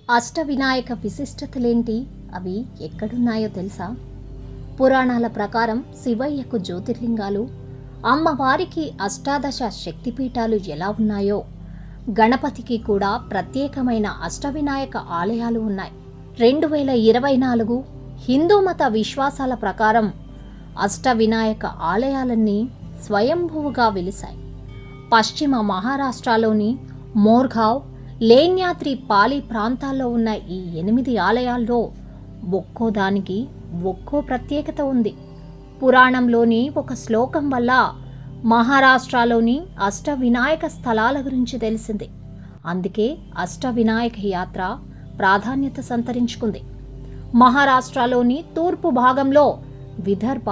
అష్టవినాయక విశిష్టతలేంటి? అవి ఎక్కడున్నాయో తెలుసా? పురాణాల ప్రకారం శివయ్యకు జ్యోతిర్లింగాలు, అమ్మవారికి అష్టాదశ శక్తిపీఠాలు ఎలా ఉన్నాయో, గణపతికి కూడా ప్రత్యేకమైన అష్టవినాయక ఆలయాలు ఉన్నాయి. 2024 హిందూ మత విశ్వాసాల ప్రకారం అష్టవినాయక ఆలయాలన్నీ స్వయంభువుగా వెలిశాయి. పశ్చిమ మహారాష్ట్రలోని మోర్గావ్, లేన్యాద్రి పాలి ప్రాంతాల్లో ఉన్న ఈ 8 ఆలయాల్లో ఒక్కో దానికి ఒక్కో ప్రత్యేకత ఉంది. పురాణంలోని ఒక శ్లోకం వల్ల మహారాష్ట్రలోని అష్టవినాయక స్థలాల గురించి తెలిసింది. అందుకే అష్టవినాయక యాత్ర ప్రాధాన్యత సంతరించుకుంది. మహారాష్ట్రలోని తూర్పు భాగంలో విదర్భ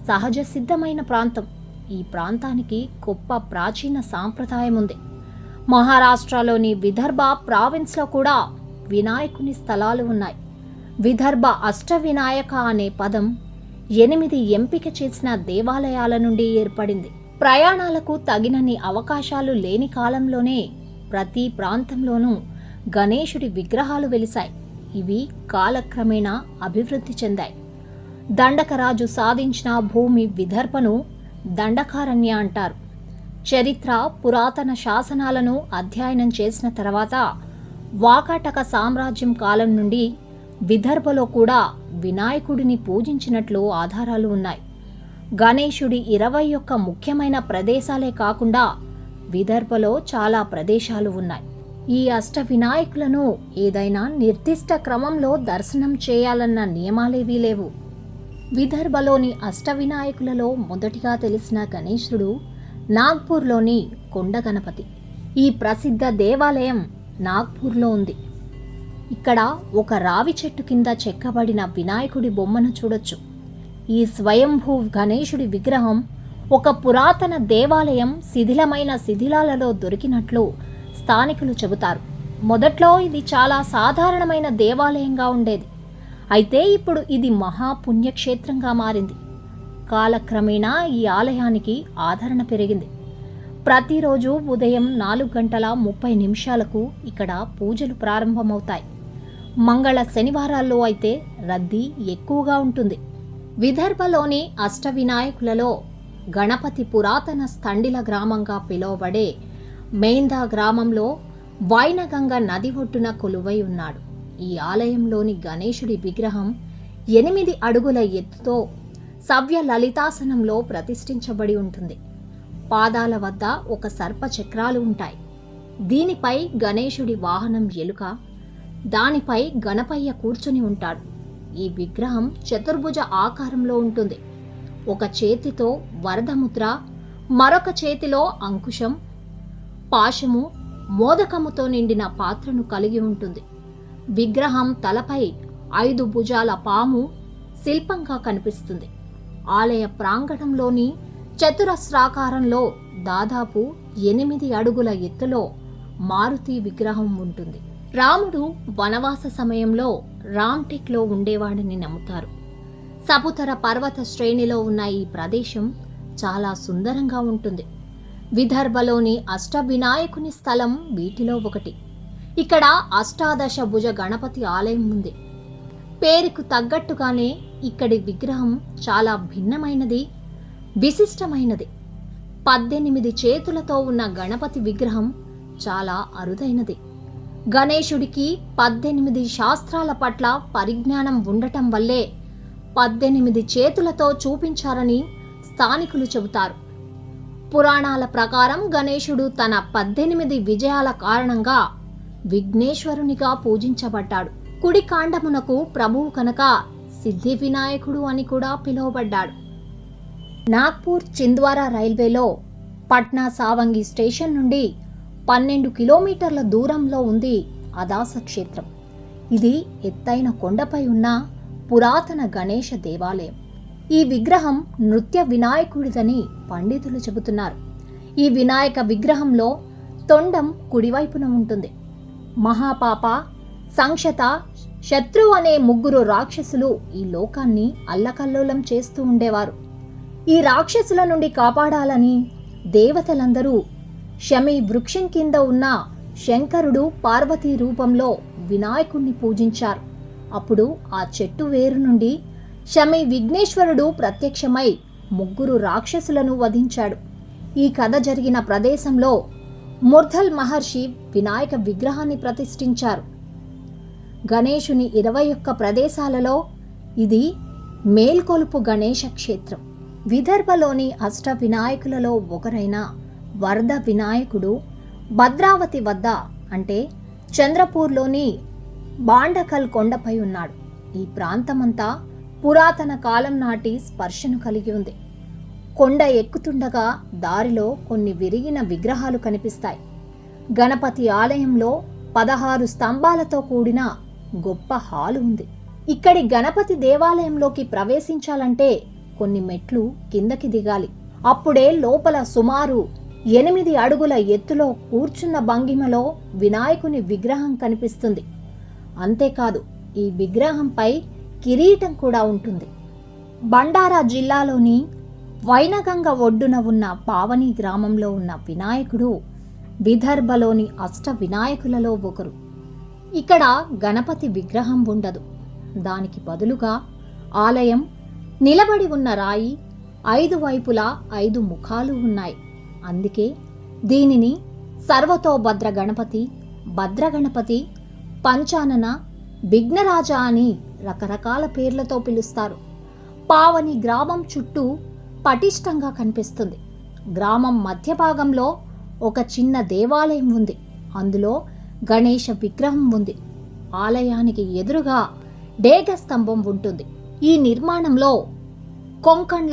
సహజ సిద్ధమైన ప్రాంతం. ఈ ప్రాంతానికి గొప్ప ప్రాచీన సాంప్రదాయం ఉంది. మహారాష్ట్రలోని విదర్భ ప్రావిన్స్లో కూడా వినాయకుని స్థలాలు ఉన్నాయి. విదర్భ అష్టవినాయక అనే పదం 8 ఎంపిక చేసిన దేవాలయాల నుండి ఏర్పడింది. ప్రయాణాలకు తగినన్ని అవకాశాలు లేని కాలంలోనే ప్రతి ప్రాంతంలోనూ గణేశుడి విగ్రహాలు వెలిశాయి. ఇవి కాలక్రమేణా అభివృద్ధి చెందాయి. దండకరాజు సాధించిన భూమి విదర్భను దండకారణ్య అంటారు. చరిత్ర, పురాతన శాసనాలను అధ్యయనం చేసిన తర్వాత వాకాటక సామ్రాజ్యం కాలం నుండి విదర్భలో కూడా వినాయకుడిని పూజించినట్లు ఆధారాలు ఉన్నాయి. గణేశుడి 21 ముఖ్యమైన ప్రదేశాలే కాకుండా విదర్భలో చాలా ప్రదేశాలు ఉన్నాయి. ఈ అష్ట వినాయకులను ఏదైనా నిర్దిష్ట క్రమంలో దర్శనం చేయాలన్న నియమాలేవీ లేవు. విదర్భలోని అష్ట వినాయకులలో మొదటిగా తెలిసిన గణేశుడు నాగ్పూర్లోని కొండ గణపతి. ఈ ప్రసిద్ధ దేవాలయం నాగ్పూర్లో ఉంది. ఇక్కడ ఒక రావి చెట్టు కింద చెక్కబడిన వినాయకుడి బొమ్మను చూడొచ్చు. ఈ స్వయంభూ గణేశుడి విగ్రహం ఒక పురాతన దేవాలయం శిథిలమైన శిథిలాలలో దొరికినట్లు స్థానికులు చెబుతారు. మొదట్లో ఇది చాలా సాధారణమైన దేవాలయంగా ఉండేది. అయితే ఇప్పుడు ఇది మహాపుణ్యక్షేత్రంగా మారింది. కాలక్రమేణా ఈ ఆలయానికి ఆదరణ పెరిగింది. ప్రతిరోజు ఉదయం 4:30 ఇక్కడ పూజలు ప్రారంభమవుతాయి. మంగళ శనివారాల్లో అయితే రద్దీ ఎక్కువగా ఉంటుంది. విదర్భలోని అష్టవినాయకులలో గణపతి పురాతన స్థండిల గ్రామంగా పిలువబడే మేందా గ్రామంలో వైనగంగ నది ఒడ్డున కొలువై ఉన్నాడు. ఈ ఆలయంలోని గణేశుడి విగ్రహం 8 అడుగుల ఎత్తుతో సవ్య లలితాసనంలో ప్రతిష్ఠించబడి ఉంటుంది. పాదాల వద్ద ఒక సర్ప చక్రాలు ఉంటాయి. దీనిపై గణేశుడి వాహనం ఎలుక, దానిపై గణపయ్య కూర్చుని ఉంటాడు. ఈ విగ్రహం చతుర్భుజ ఆకారంలో ఉంటుంది. ఒక చేతితో వరదముద్ర, మరొక చేతిలో అంకుశం, పాశము, మోదకముతో నిండిన పాత్రను కలిగి ఉంటుంది. విగ్రహం తలపై 5 భుజాల పాము శిల్పంగా కనిపిస్తుంది. ఆలయ ప్రాంగణంలోని చతురస్రాకారంలో దాదాపు 8 అడుగుల ఎత్తులో మారుతి విగ్రహం ఉంటుంది. రాముడు వనవాస సమయంలో రామ్టెక్లో ఉండేవాడని నమ్ముతారు. సపుతర పర్వత శ్రేణిలో ఉన్న ఈ ప్రదేశం చాలా సుందరంగా ఉంటుంది. విదర్భలోని అష్టవినాయకుని స్థలం వీటిలో ఒకటి. ఇక్కడ అష్టాదశ భుజ గణపతి ఆలయం ఉంది. పేరుకు తగ్గట్టుగానే ఇక్కడి విగ్రహం చాలా భిన్నమైనది, విశిష్టమైనది. 18 చేతులతో ఉన్న గణపతి విగ్రహం చాలా అరుదైనది. గణేశుడికి 18 శాస్త్రాల పట్ల పరిజ్ఞానం ఉండటం వల్లే 18 చేతులతో చూపించారని స్థానికులు చెబుతారు. పురాణాల ప్రకారం గణేశుడు తన 18 విజయాల కారణంగా విఘ్నేశ్వరునిగా పూజించబడ్డాడు. కుడి కాండమునకు ప్రభువు కనుక సిద్ధి వినాయకుడు అని కూడా పిలువబడ్డాడు. నాగ్పూర్ చింద్వారా రైల్వేలో పట్నా సావంగి స్టేషన్ నుండి 12 కిలోమీటర్ల దూరంలో ఉంది అదాస క్షేత్రం. ఇది ఎత్తైన కొండపై ఉన్న పురాతన గణేశ దేవాలయం. ఈ విగ్రహం నృత్య వినాయకుడిదని పండితులు చెబుతున్నారు. ఈ వినాయక విగ్రహంలో తొండం కుడివైపున ఉంటుంది. మహాపాప, సంక్షత, శత్రు అనే 3 రాక్షసులు ఈ లోకాన్ని అల్లకల్లోలం చేస్తూ ఉండేవారు. ఈ రాక్షసుల నుండి కాపాడాలని దేవతలందరూ శమీ వృక్షం కింద ఉన్న శంకరుడు పార్వతీ రూపంలో వినాయకుణ్ణి పూజించారు. అప్పుడు ఆ చెట్టు వేరు నుండి శమి విఘ్నేశ్వరుడు ప్రత్యక్షమై 3 రాక్షసులను వధించాడు. ఈ కథ జరిగిన ప్రదేశంలో ముర్ధల్ మహర్షి వినాయక విగ్రహాన్ని ప్రతిష్ఠించారు. గణేశుని 21 ప్రదేశాలలో ఇది మేల్కొలుపు గణేశ క్షేత్రం. విదర్భలోని అష్ట వినాయకులలో ఒకరైన వరద వినాయకుడు భద్రావతి వద్ద అంటే చంద్రపూర్లోని బాండకల్ కొండపై ఉన్నాడు. ఈ ప్రాంతమంతా పురాతన కాలం నాటి స్పర్శను కలిగి ఉంది. కొండ ఎక్కుతుండగా దారిలో కొన్ని విరిగిన విగ్రహాలు కనిపిస్తాయి. గణపతి ఆలయంలో 16 స్తంభాలతో కూడిన గొప్ప హాలు ఉంది. ఇక్కడి గణపతి దేవాలయంలోకి ప్రవేశించాలంటే కొన్ని మెట్లు కిందకి దిగాలి. అప్పుడే లోపల సుమారు 8 అడుగుల ఎత్తులో కూర్చున్న భంగిమలో వినాయకుని విగ్రహం కనిపిస్తుంది. అంతేకాదు, ఈ విగ్రహంపై కిరీటం కూడా ఉంటుంది. బండారా జిల్లాలోని వైనగంగ ఒడ్డున ఉన్న పావని గ్రామంలో ఉన్న వినాయకుడు విదర్భలోని అష్ట వినాయకులలో ఒకరు. ఇక్కడ గణపతి విగ్రహం ఉండదు. దానికి బదులుగా ఆలయం నిలబడి ఉన్న రాయి 5 వైపులా 5 ముఖాలు ఉన్నాయి. అందుకే దీనిని సర్వతోభద్ర గణపతి, భద్రగణపతి, పంచానన, విఘ్నరాజ అని రకరకాల పేర్లతో పిలుస్తారు. పావని గ్రామం చుట్టూ పటిష్టంగా కనిపిస్తుంది. గ్రామం మధ్య భాగంలో ఒక చిన్న దేవాలయం ఉంది. అందులో గణేశ విగ్రహం ఉంది. ఆలయానికి ఎదురుగా డేగ స్తంభం ఉంటుంది. ఈ నిర్మాణంలో కొంకణ్లో